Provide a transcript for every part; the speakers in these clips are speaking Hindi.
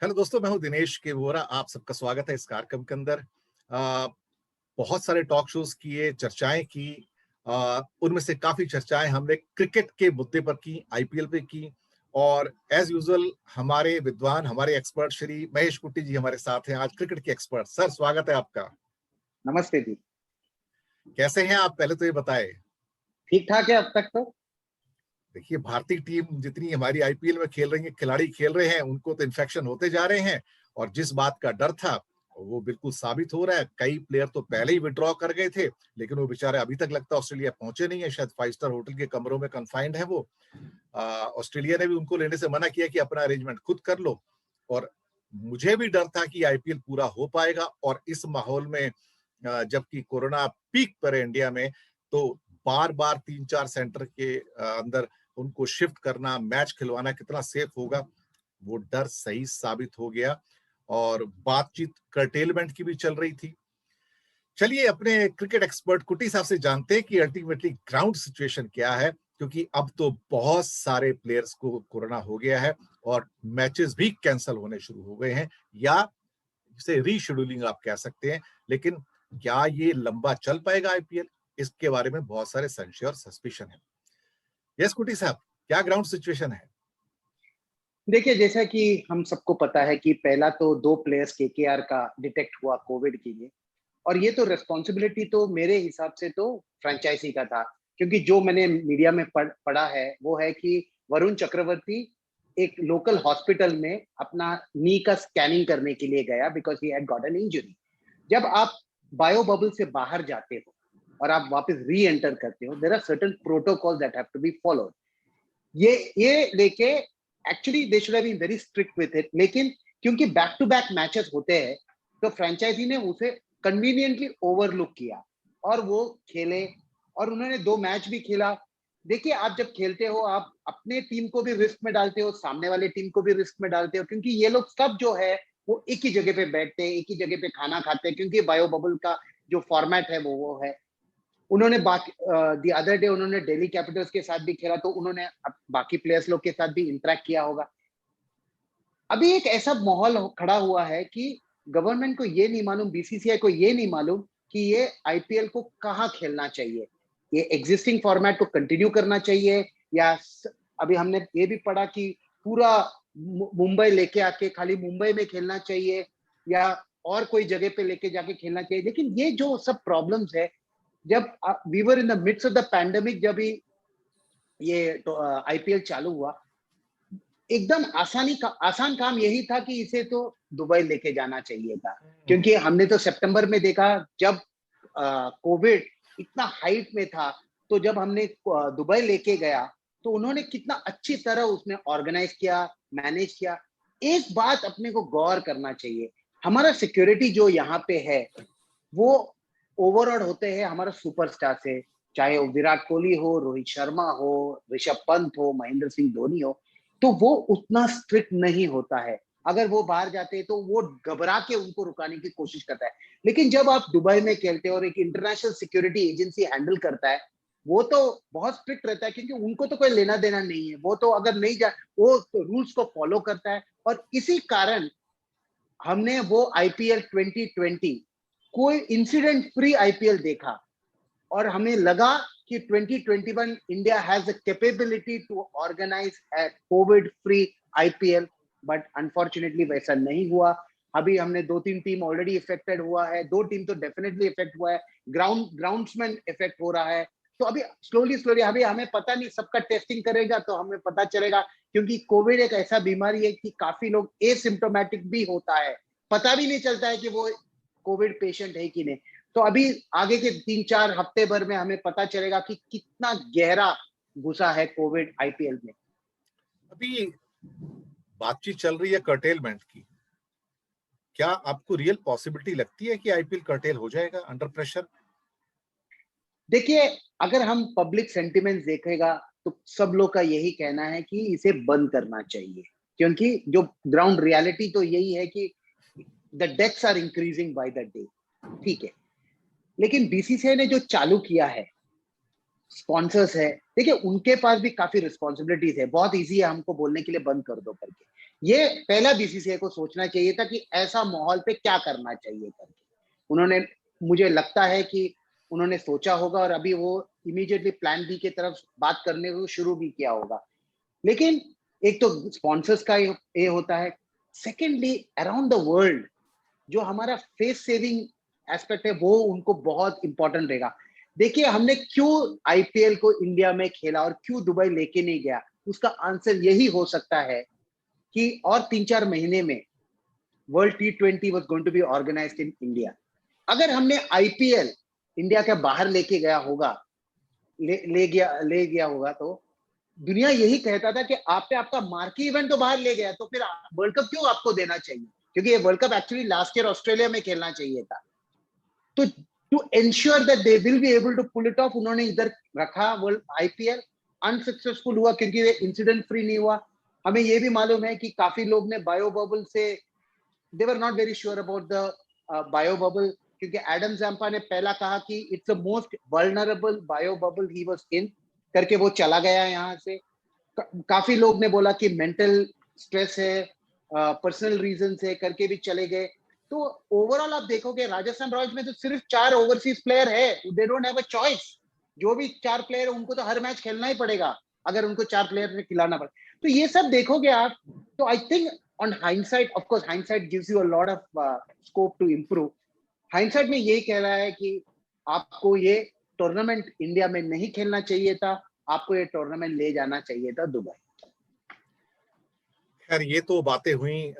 हेलो दोस्तों, मैं हूं दिनेश के वोरा। आप सबका स्वागत है इस कार्यक्रम के अंदर। आ, बहुत सारे टॉक शोज किए, चर्चाएं की। उनमें से काफी चर्चाएं हमने क्रिकेट के मुद्दे पर की, आईपीएल पे की। और एज यूजुअल हमारे विद्वान, हमारे एक्सपर्ट श्री महेश कुट्टी जी हमारे साथ हैं आज, क्रिकेट के एक्सपर्ट। सर, स्वागत है आपका। नमस्ते जी। कैसे हैं आप, पहले तो ये बताएं। ठीक ठाक है अब तक तो। देखिए, भारतीय टीम जितनी हमारी आईपीएल में खेल रही है, खिलाड़ी खेल रहे हैं, उनको तो इन्फेक्शन होते जा रहे हैं। और जिस बात का डर था वो बिल्कुल साबित हो रहा है। कई प्लेयर तो पहले ही विड्रॉ कर गए थे, लेकिन वो बेचारे अभी तक लगता है ऑस्ट्रेलिया पहुंचे नहीं है। शायद 5 स्टार होटल के कमरों में कन्फाइंड है वो। ऑस्ट्रेलिया ने भी उनको लेने से मना किया कि अपना अरेंजमेंट खुद कर लो। और मुझे भी डर था कि आईपीएल पूरा हो पाएगा। और इस माहौल में जबकि कोरोना पीक पर है इंडिया में, तो बार बार 3-4 सेंटर के अंदर उनको शिफ्ट करना, मैच खिलवाना कितना सेफ होगा, वो डर सही साबित हो गया। और बातचीत कर्टेलमेंट की भी चल रही थी। चलिए अपने क्रिकेट एक्सपर्ट कुटी साहब से जानते हैं कि अल्टीमेटली ग्राउंड सिचुएशन क्या है, क्योंकि अब तो बहुत सारे प्लेयर्स को कोरोना हो गया है और मैचेस भी कैंसिल होने शुरू हो गए हैं, या इसे रीशेड्यूलिंग आप कह सकते हैं। लेकिन क्या ये लंबा चल पाएगा आईपीएल, इसके बारे में बहुत सारे संशय और सस्पिशन है। यस कुटी साहब, क्या ग्राउंड सिचुएशन है? देखिए, जैसा कि हम सबको पता है कि पहला तो 2 प्लेयर्स केकेआर का डिटेक्ट हुआ कोविड के लिए। और ये तो रिस्पॉन्सिबिलिटी तो मेरे हिसाब से तो फ्रेंचाइजी का था, क्योंकि जो मैंने मीडिया में पढ़ा है वो है कि वरुण चक्रवर्ती एक लोकल हॉस्पिटल में अपना नी का स्कैनिंग करने के लिए गया because he had got an injury. जब आप बायो बबल से बाहर जाते हो और आप वापस री एंटर करते हो, there are certain protocol that have to be followed. ये लेके actually they should have been very strict with it, लेकिन क्योंकि बैक टू बैक मैचेस होते हैं तो फ्रेंचाइजी ने उसे कन्वीनियंटली ओवरलुक किया और वो खेले। और उन्होंने 2 मैच भी खेला। देखिए, आप जब खेलते हो आप अपने टीम को भी रिस्क में डालते हो, सामने वाले टीम को भी रिस्क में डालते हो, क्योंकि ये लोग सब जो है वो एक ही जगह पे बैठते हैं, एक ही जगह पे खाना खाते हैं, क्योंकि बायो बबल का जो फॉर्मेट है वो है। उन्होंने बाकी द अदर डे उन्होंने दिल्ली कैपिटल्स के साथ भी खेला, तो उन्होंने बाकी प्लेयर्स लोग के साथ भी इंटरेक्ट किया होगा। अभी एक ऐसा माहौल खड़ा हुआ है कि गवर्नमेंट को ये नहीं मालूम, बीसीसीआई को ये नहीं मालूम कि ये आईपीएल को कहाँ खेलना चाहिए। ये एग्जिस्टिंग फॉर्मेट को कंटिन्यू करना चाहिए या अभी हमने ये भी पढ़ा कि पूरा मुंबई लेके आके खाली मुंबई में खेलना चाहिए या और कोई जगह पे लेके जाके खेलना चाहिए। लेकिन ये जो सब प्रॉब्लम्स है, जब we were in the midst of the pandemic, जब ये आईपीएल चालू हुआ, एकदम आसान काम यही था कि इसे तो दुबई लेके जाना चाहिए था। क्योंकि हमने तो सितंबर में देखा जब कोविड इतना हाइट में था, तो जब हमने दुबई लेके गया तो उन्होंने कितना अच्छी तरह उसमें ऑर्गेनाइज किया, मैनेज किया। एक बात अपने को गौर करना चाहिए, हमारा सिक्योरिटी जो यहाँ पे है वो ओवरऑल होते हैं हमारा सुपरस्टार से, चाहे वो विराट कोहली हो, रोहित शर्मा हो, ऋषभ पंत हो, महेंद्र सिंह धोनी हो, तो वो उतना स्ट्रिक्ट नहीं होता है। अगर वो बाहर जाते हैं तो वो घबरा के उनको रुकाने की कोशिश करता है। लेकिन जब आप दुबई में खेलते हो और एक इंटरनेशनल सिक्योरिटी एजेंसी हैंडल करता है, वो तो बहुत स्ट्रिक्ट रहता है, क्योंकि उनको तो कोई लेना देना नहीं है। वो तो अगर नहीं जा, वो तो रूल्स को फॉलो करता है। और इसी कारण हमने वो आईपीएल 2020 कोई इंसिडेंट फ्री आईपीएल देखा और हमें लगा कि 2021 India has the capability to organise a covid free IPL, but unfortunately वैसा नहीं हुआ। अभी हमने 2-3 टीम ऑलरेडी इफेक्टेड हुआ है, 2 टीम तो डेफिनेटली इफेक्ट हुआ है, ग्राउंड्समैन इफेक्ट हो रहा है। तो अभी स्लोली अभी हमें पता नहीं, सबका टेस्टिंग करेगा तो हमें पता चलेगा, क्योंकि कोविड एक ऐसा बीमारी है कि काफी लोग एसिम्प्टोमेटिक भी होता है, पता भी नहीं चलता है कि वो कोविड पेशेंट है कि नहीं। तो अभी आगे के 3-4 हफ्ते भर में हमें पता चलेगा कि कितना गहरा घुसा है कोविड आईपीएल में। अभी बातचीत चल रही है कर्टेलमेंट की। क्या आपको रियल पॉसिबिलिटी लगती है कि आईपीएल कर्टेल हो जाएगा अंडर प्रेशर? देखिए, अगर हम पब्लिक सेंटिमेंट देखेगा तो सब लोग का यही कहना है कि इसे बंद करना चाहिए, क्योंकि जो ग्राउंड रियलिटी तो यही है कि the deaths are increasing by the day. ठीक है, लेकिन बीसीसीआई ने जो चालू किया है, स्पॉन्सर्स है, देखिए उनके पास भी काफी रिस्पॉन्सिबिलिटीज है। बहुत इजी है हमको बोलने के लिए बंद कर दो करके, ये पहला बीसीसीआई को सोचना चाहिए था कि ऐसा माहौल पे क्या करना चाहिए करके। उन्होंने, मुझे लगता है कि उन्होंने सोचा होगा और अभी वो इमीडिएटली प्लान बी की तरफ बात करने को शुरू भी किया होगा। लेकिन एक तो स्पॉन्सर्स का ये होता है, सेकेंडली अराउंड द वर्ल्ड जो हमारा फेस सेविंग एस्पेक्ट है वो उनको बहुत इंपॉर्टेंट रहेगा। देखिए हमने क्यों आईपीएल को इंडिया में खेला और क्यों दुबई लेके नहीं गया, उसका आंसर यही हो सकता है कि और 3-4 महीने में world T20 was going to be organised in India. अगर हमने आईपीएल इंडिया के बाहर लेके गया होगा, ले गया होगा, तो दुनिया यही कहता था कि आपने आपका मार्की इवेंट तो बाहर ले गया, तो फिर वर्ल्ड कप क्यों आपको देना चाहिए, क्योंकि ये world cup actually last year Australia में खेलना चाहिए था। तो to ensure that they will be able to pull it off, उन्होंने इधर रखा वर्ल्ड आईपीएल। अनसक्सेसफुल हुआ क्योंकि ये इंसिडेंट फ्री नहीं हुआ। हमें ये भी मालूम है कि काफी लोग ने बायो बबल से, they were not very sure about the bio bubble, क्योंकि एडम जैम्पा ने पहला कहा कि it's the most vulnerable bio bubble he was in करके वो चला गया यहाँ से। काफी लोग ने बोला कि मेंटल स्ट्रेस है, पर्सनल रीजन है करके भी चले गए। तो ओवरऑल आप देखोगे राजस्थान रॉयल्स में तो सिर्फ 4 ओवरसीज प्लेयर है, they don't have a choice. जो भी 4 प्लेयर है उनको तो हर मैच खेलना ही पड़ेगा, अगर उनको 4 प्लेयर से खिलाना पड़े। तो ये सब देखोगे आप, तो I think on hindsight, of course hindsight gives you a lot of scope to improve. Hindsight में यही कह रहा है कि आपको ये टूर्नामेंट इंडिया में नहीं खेलना चाहिए था, आपको ये टूर्नामेंट ले जाना चाहिए था दुबई। खैर ये तो बातें हुई,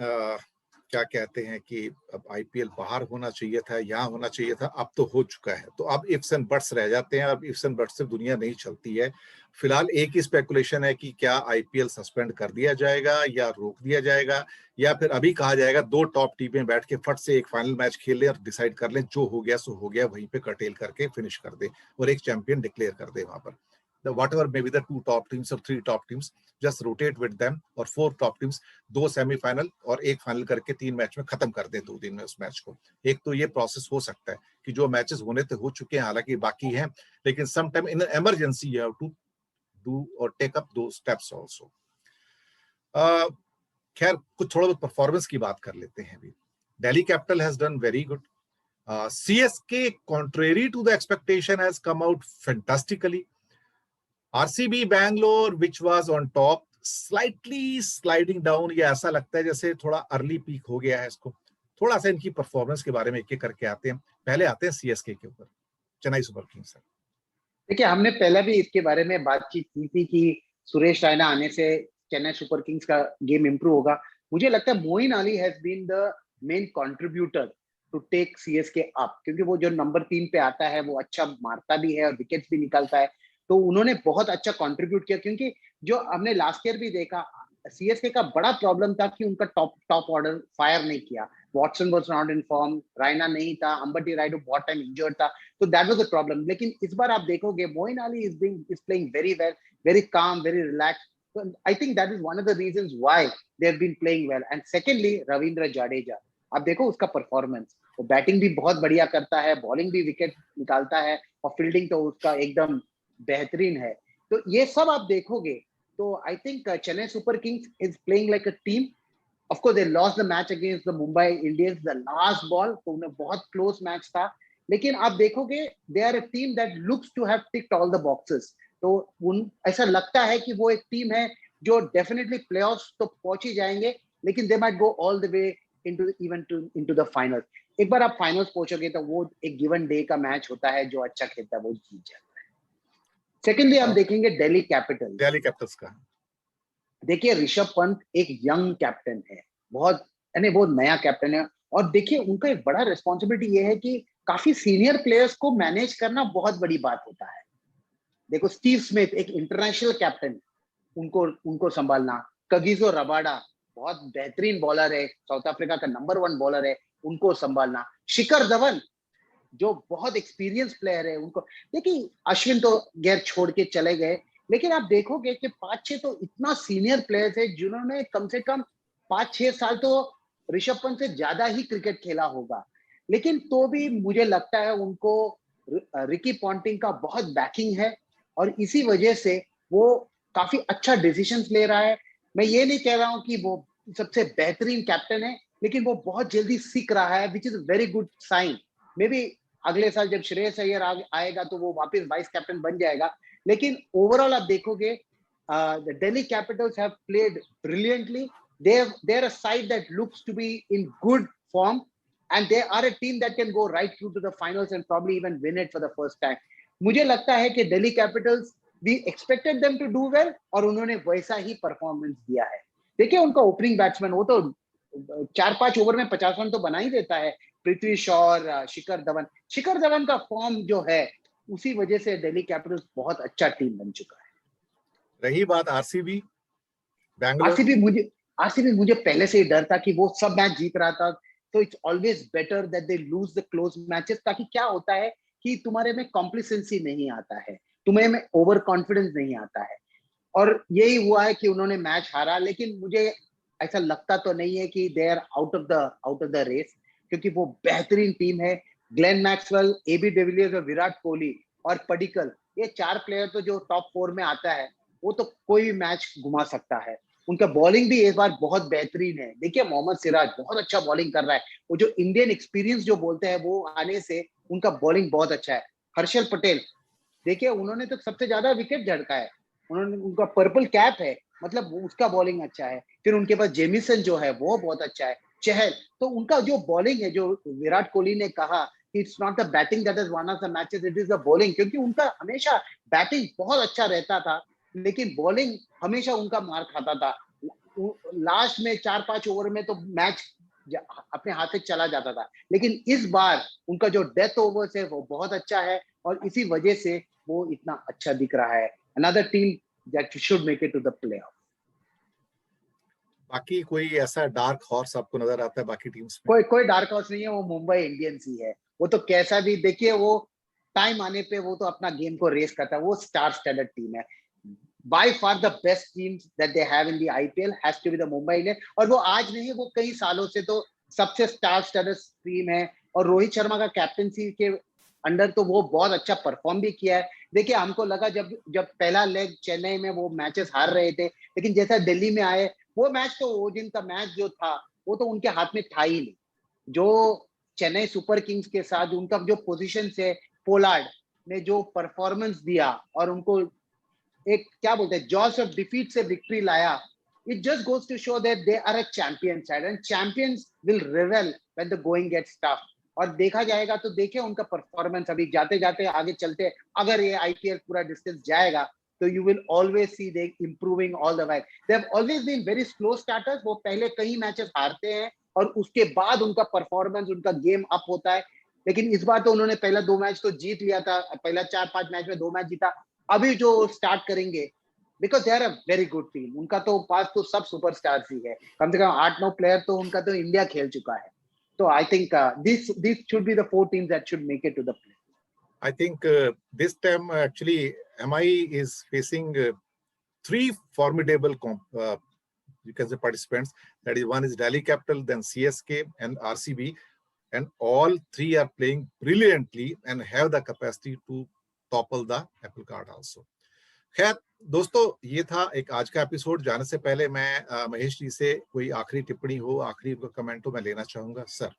क्या कहते हैं कि अब आईपीएल बाहर होना चाहिए था, यहाँ होना चाहिए था, अब तो हो चुका है, तो अब इफ्स एंड बट्स रह जाते हैं। अब इफ्स एंड बट्स से दुनिया नहीं चलती है। फिलहाल एक ही स्पेकुलेशन है कि क्या आईपीएल सस्पेंड कर दिया जाएगा या रोक दिया जाएगा, या फिर अभी कहा जाएगा 2 टॉप टीमें बैठ के फट से एक फाइनल मैच खेल लें और डिसाइड कर लें, जो हो गया सो हो गया, वहीं पे कर्टेल करके फिनिश कर दे और एक चैंपियन डिक्लेयर कर दे वहां पर। whatever may be the 2 top teams or 3 top teams, just rotate with them, और 4 top teams, 2 सेमीफाइनल और 1 फाइनल करके 3 मैच में खत्म कर दे 2 दिन में उस मैच को। एक तो ये प्रोसेस हो सकता है कि जो मैचेस होने थे हो चुके हैं, हालांकि बाकी हैं, लेकिन some time in emergency you have to do और टेक अप दो स्टेप्स आल्सो। खैर कुछ थोड़ा बहुत परफॉर्मेंस की बात कर लेते हैं अभी। Delhi capital has done very good. CSK contrary to the expectation has come out fantastically. RCB Bangalore, which was on top, slightly sliding down, ये ऐसा लगता है जैसे थोड़ा अर्ली पीक हो गया है इसको। थोड़ा सा इनकी परफॉर्मेंस के बारे में एक एक करके आते हैं। पहले आते हैं CSK के ऊपर, चेन्नई सुपर किंग्स। देखिए हमने पहले भी इसके बारे में बातचीत की थी कि सुरेश रैना आने से चेन्नई सुपर किंग्स का गेम इंप्रूव होगा। मुझे लगता है Moeen Ali has been the main contributor to take CSK up, क्योंकि वो जो नंबर 3 पे आता है वो अच्छा मारता भी है और विकेट्स भी निकालता है, तो उन्होंने बहुत अच्छा कंट्रीब्यूट किया। क्योंकि जो हमने लास्ट ईयर भी देखा, सीएसके का बड़ा प्रॉब्लम था कि उनका टॉप ऑर्डर फायर नहीं किया। Watson was not in form, Raina नहीं था, अंबटी रायडू बहुत टाइम इंजर्ड था, तो दैट वाज द प्रॉब्लम। लेकिन इस बार आप देखोगे Moeen Ali is playing very well, very calm, very relax. So I think that is one of the reasons why they have been playing well. And secondly, Ravindra Jadeja, आप देखो उसका परफॉर्मेंस, वो बैटिंग भी बहुत बढ़िया करता है, बॉलिंग भी विकेट निकालता है और फील्डिंग तो उसका एकदम बेहतरीन है। तो ये सब आप देखोगे तो I think Chennai super Kings is playing like a team. Of course, they lost the match against the Mumbai Indians, the last ball, तो उन्हें बहुत क्लोज मैच था। लेकिन आप देखोगे they are a team that looks to have ticked all the boxes. तो ऐसा लगता है कि वो एक टीम है जो डेफिनेटली प्लेऑफ्स तो पहुंच ही जाएंगे, लेकिन they might go all the way into the finals. एक बार आप फाइनल्स पहुंचोगे तो वो एक गिवन डे का मैच होता है, जो अच्छा खेलता है वो जीत जाता है। सेकेंडली हम देखेंगे दिल्ली कैपिटल्स का। देखिए ऋषभ पंत एक यंग कैप्टन है, बहुत, यानी वो नया कैप्टन है, और देखिए उनका एक बड़ा रिस्पॉन्सिबिलिटी ये है कि काफी सीनियर प्लेयर्स को मैनेज करना बहुत बड़ी बात होता है। देखो स्टीव स्मिथ एक इंटरनेशनल कैप्टन, उनको उनको संभालना। कगिसो रबाडा बहुत बेहतरीन बॉलर है, साउथ अफ्रीका का नंबर 1 बॉलर है, उनको संभालना। शिखर धवन जो बहुत एक्सपीरियंस प्लेयर है, उनको देखिए। अश्विन तो गैर छोड़ के चले गए, लेकिन आप देखोगे कि 5-6 तो इतना सीनियर प्लेयर्स है जिन्होंने कम से कम 5-6 साल तो ऋषभ पंत से ज्यादा ही क्रिकेट खेला होगा। लेकिन तो भी मुझे लगता है उनको रिकी पॉन्टिंग का बहुत बैकिंग है, और इसी वजह से वो काफी अच्छा डिसीजंस ले रहा है। मैं ये नहीं कह रहा हूं कि वो सबसे बेहतरीन कैप्टन है, लेकिन वो बहुत जल्दी सीख रहा है, which is very good sign. Maybe अगले साल जब श्रेयस अय्यर आएगा तो वो वापस वाइस कैप्टन बन जाएगा। लेकिन ओवरऑल आप देखोगे, the Delhi Capitals have played brilliantly. they are a side that looks to be in good form, and they are a team that can go right through to the finals and probably even win it for the first time. मुझे लगता है कि Delhi capitals, we expected them to do well, और उन्होंने वैसा ही परफॉर्मेंस दिया है। देखिए उनका ओपनिंग बैट्समैन, वो तो 4-5 ओवर में 50 रन तो बना ही देता है, पृथ्वी शॉ और शिखर धवन का फॉर्म जो है, उसी वजह से दिल्ली कैपिटल्स बहुत अच्छा टीम बन चुका है। रही बात आरसीबी बैंगलोर, आरसीबी मुझे पहले से ही डर था कि वो सब मैच जीत रहा था, तो it's always better that they lose the close matches, ताकि क्या होता है कि तुम्हारे में कॉम्प्लिसेंसी नहीं आता है, तुम्हें में ओवर कॉन्फिडेंस नहीं आता है। और यही हुआ है कि उन्होंने मैच हारा, लेकिन मुझे ऐसा लगता तो नहीं है कि they are out of the race, क्योंकि वो बेहतरीन टीम है। ग्लेन मैक्सवेल, एबी डिविलियर्स और विराट कोहली और पडिक्कल, ये 4 प्लेयर तो जो टॉप 4 में आता है, वो तो कोई भी मैच घुमा सकता है। उनका बॉलिंग भी इस बार बहुत बेहतरीन है। देखिए मोहम्मद सिराज बहुत अच्छा बॉलिंग कर रहा है, वो जो इंडियन एक्सपीरियंस जो बोलते हैं वो आने से उनका बॉलिंग बहुत अच्छा है। हर्षल पटेल, देखिए उन्होंने तो सबसे ज्यादा विकेट झटका है, उन्होंने, उनका पर्पल कैप है, मतलब उसका बॉलिंग अच्छा है। फिर उनके पास जेमिसन जो है वो बहुत अच्छा है, चहल, तो उनका जो बॉलिंग है, जो विराट कोहली ने कहा it's not the batting that is one of the matches, it is the bowling, क्योंकि उनका हमेशा बैटिंग बहुत अच्छा रहता था, लेकिन बॉलिंग हमेशा उनका मार खाता था। लास्ट में 4-5 ओवर में तो मैच अपने हाथ से चला जाता था, लेकिन इस बार उनका जो डेथ ओवर्स है वो बहुत अच्छा है, और इसी वजह से वो इतना अच्छा दिख रहा है। Another team that should make it to the playoff. बाकी कोई ऐसा डार्क हॉर्स आपको नजर आता है बाकी टीम्स में? कोई डार्क हॉर्स नहीं है, वो मुंबई इंडियंस ही है। वो तो कैसा भी देखिए, वो टाइम आने पे वो तो अपना गेम को रेस करता है, वो स्टार स्टडड टीम है। by far the best teams that they have in the IPL has to be the Mumbai Indians, और वो आज नहीं, वो कई सालों से तो सबसे स्टार स्टडड टीम है। और रोहित शर्मा का कैप्टनसी के अंडर तो वो बहुत अच्छा परफॉर्म भी किया है। देखिए हमको लगा जब जब पहला लेग चेन्नई में वो मैचेस हार रहे थे, लेकिन जैसा दिल्ली में आए, वो मैच तो वो दिन का मैच जो था वो तो उनके हाथ में था ही नहीं। जो चेन्नई सुपर किंग्स के साथ उनका जो पोजीशन से पोलार्ड ने जो परफॉर्मेंस दिया और उनको एक क्या बोलते हैं जॉस ऑफ डिफीट से विक्ट्री लाया, it just goes to show that they are a champion side, and champions will reveal when the going gets tough. और देखा जाएगा तो देखिए उनका परफॉर्मेंस अभी जाते जाते आगे चलते, अगर ये आईपीएल पूरा डिस्टेंस जाएगा तो you will always see they improving all the while. They have always been very slow starters, वो पहले कई मैचेस हारते हैं और उसके बाद उनका परफॉर्मेंस, उनका गेम अप होता है। लेकिन इस बार तो उन्होंने पहला 2 मैच तो जीत लिया था, पहला 4-5 मैच में 2 मैच जीता। अभी जो स्टार्ट करेंगे, because they are a very good team, उनका तो पास तो सब सुपरस्टार्स ही है, कम से कम 8-9 प्लेयर तो उनका तो इंडिया खेल चुका है। तो I think this should be the 4 teams that should make it to the play. I think this time actually MI is facing three formidable you can say participants. That is, one is Delhi Capital, then CSK and RCB, and all three are playing brilliantly and have the capacity to topple the apple cart also. खैर दोस्तों, ये था एक आज का एपिसोड। जाने से पहले मैं महेश जी से कोई आखिरी टिप्पणी हो, आखिरी कमेंट हो, मैं लेना चाहूंगा सर।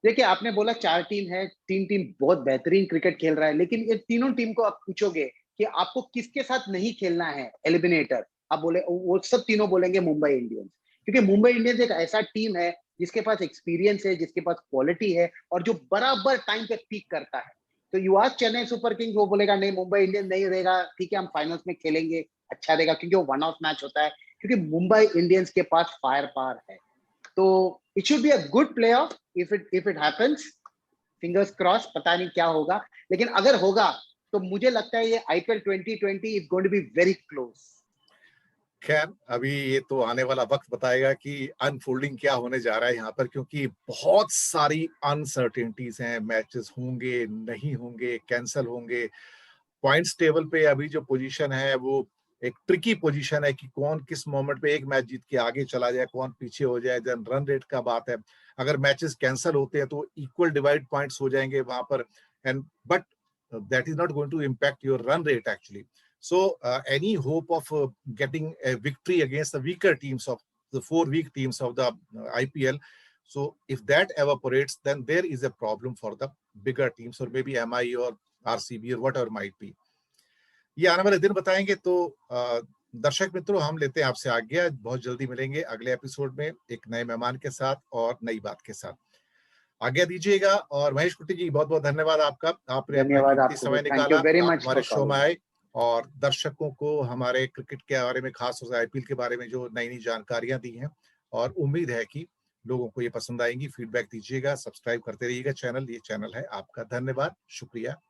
देखिए आपने बोला 4 टीम है, 3 टीम बहुत बेहतरीन क्रिकेट खेल रहा है, लेकिन ये तीनों टीम को आप पूछोगे कि आपको किसके साथ नहीं खेलना है एलिमिनेटर, आप बोले वो सब तीनों बोलेंगे मुंबई इंडियंस, क्योंकि मुंबई इंडियंस एक ऐसा टीम है जिसके पास एक्सपीरियंस है, जिसके पास क्वालिटी है और जो बराबर टाइम पे पीक करता है। तो you ask Chennai super Kings, वो बोलेगा नहीं मुंबई इंडियंस नहीं रहेगा, ठीक है हम फाइनल्स में खेलेंगे, अच्छा रहेगा, क्योंकि वो वन ऑफ मैच होता है, क्योंकि मुंबई इंडियंस के पास फायर पावर है। तो it should be a good play of if it happens, fingers cross, पता नहीं क्या होगा, लेकिन अगर होगा तो मुझे लगता है ये IPL 2020 is going to be very close. खैर अभी ये तो आने वाला वक्त बताएगा कि अनफोल्डिंग क्या होने जा रहा है यहाँ पर, क्योंकि बहुत सारी अनसर्टेनिटीज हैं। मैचेस होंगे, नहीं होंगे, कैंसिल होंगे। पॉइंट्स टेबल पे अभी जो पोजीशन है वो एक ट्रिकी पोजीशन है कि कौन किस मोमेंट पे एक मैच जीत के आगे चला जाए, कौन पीछे हो जाए। देन रन रेट का बात है, अगर मैचेस कैंसिल होते हैं तो इक्वल डिवाइड पॉइंट्स हो जाएंगे वहां पर, and but that is not going to impact your run rate actually. So any hope of getting a victory against the weaker teams of the 4 week teams of the IPL. So if that evaporates, then there is a problem for the bigger teams, or maybe MI or RCB or whatever might be. ये आने वाले दिन बताएंगे। तो दर्शक मित्रों, हम लेते हैं आपसे आज्ञा। बहुत जल्दी मिलेंगे अगले एपिसोड में एक नए मेहमान के साथ और नई बात के साथ। आज्ञा दीजिएगा। और महेश कुट्टी जी, बहुत बहुत धन्यवाद आपका, आपने अपना कीमती समय निकाला, आप हमारे शो में आए और दर्शकों को हमारे क्रिकेट के बारे में, खास तौर से आईपीएल के बारे में जो नई नई जानकारियां दी हैं। और उम्मीद है कि लोगों को ये पसंद आएंगी। फीडबैक दीजिएगा, सब्सक्राइब करते रहिएगा चैनल, ये चैनल है आपका। धन्यवाद, शुक्रिया।